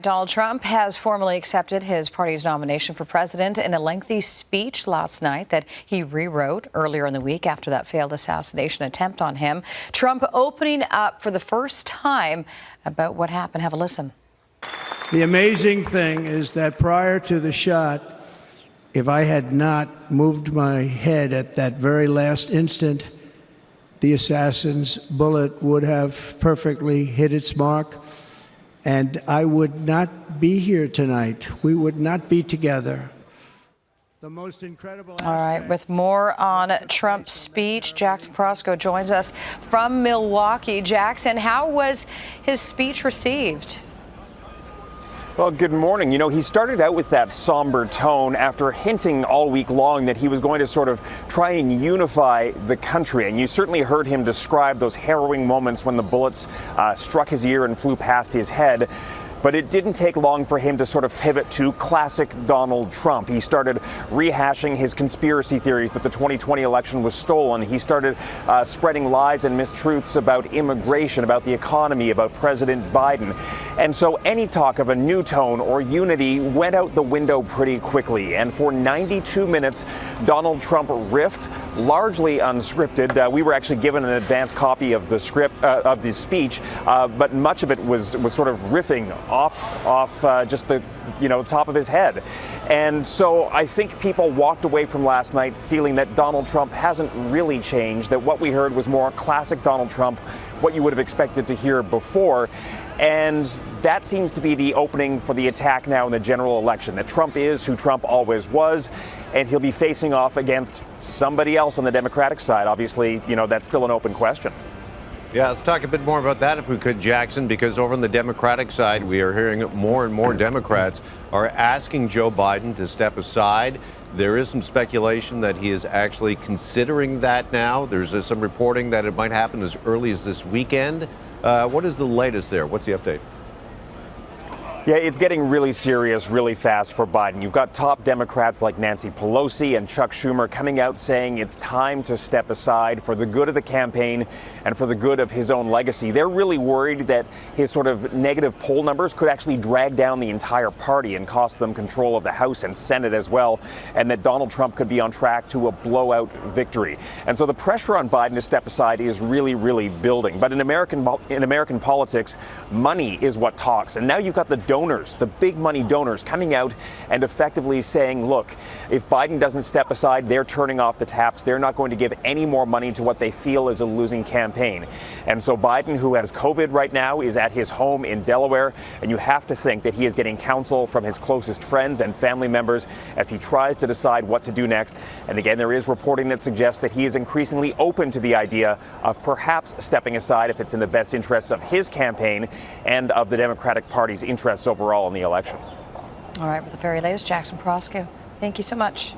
Donald Trump has formally accepted his party's nomination for president in a lengthy speech last night that he rewrote earlier in the week after that failed assassination attempt on him. Trump opening up for the first time about what happened. Have a listen. The amazing thing is that prior to the shot, if I had not moved my head at that very last instant, the assassin's bullet would have perfectly hit its mark. And I would not be here tonight. We would not be together. The most incredible. All right, with more on Trump's speech, Jackson Proskow joins us from Milwaukee. Jackson, how was his speech received? Well, good morning. You know, he started out with that somber tone after hinting all week long that he was going to sort of try and unify the country. And you certainly heard him describe those harrowing moments when the bullets struck his ear and flew past his head. But it didn't take long for him to sort of pivot to classic Donald Trump. He started rehashing his conspiracy theories that the 2020 election was stolen. He started spreading lies and mistruths about immigration, about the economy, about President Biden. And so any talk of a new tone or unity went out the window pretty quickly. And for 92 minutes, Donald Trump riffed, largely unscripted. We were actually given an advance copy of the script of the speech, but much of it was sort of riffing off just the top of his head. And so I think people walked away from last night feeling that Donald Trump hasn't really changed, that what we heard was more classic Donald Trump, what you would have expected to hear before. And that seems to be the opening for the attack now in the general election, that Trump is who Trump always was, and he'll be facing off against somebody else on the Democratic side. Obviously, that's still an open question. Yeah, let's talk a bit more about that if we could, Jackson, because over on the Democratic side, we are hearing more and more Democrats are asking Joe Biden to step aside. There is some speculation that he is actually considering that now. There's some reporting that it might happen as early as this weekend. What is the latest there? What's the update? Yeah, it's getting really serious really fast for Biden. You've got top Democrats like Nancy Pelosi and Chuck Schumer coming out saying it's time to step aside for the good of the campaign and for the good of his own legacy. They're really worried that his sort of negative poll numbers could actually drag down the entire party and cost them control of the House and Senate as well, and that Donald Trump could be on track to a blowout victory. And so the pressure on Biden to step aside is really, really building. But in American politics, money is what talks. And now you've got the donors, the big money donors coming out and effectively saying, look, if Biden doesn't step aside, they're turning off the taps. They're not going to give any more money to what they feel is a losing campaign. And so Biden, who has COVID right now, is at his home in Delaware. And you have to think that he is getting counsel from his closest friends and family members as he tries to decide what to do next. And again, there is reporting that suggests that he is increasingly open to the idea of perhaps stepping aside if it's in the best interests of his campaign and of the Democratic Party's interests overall in the election. All right, with the very latest, Jackson Proskow. Thank you so much.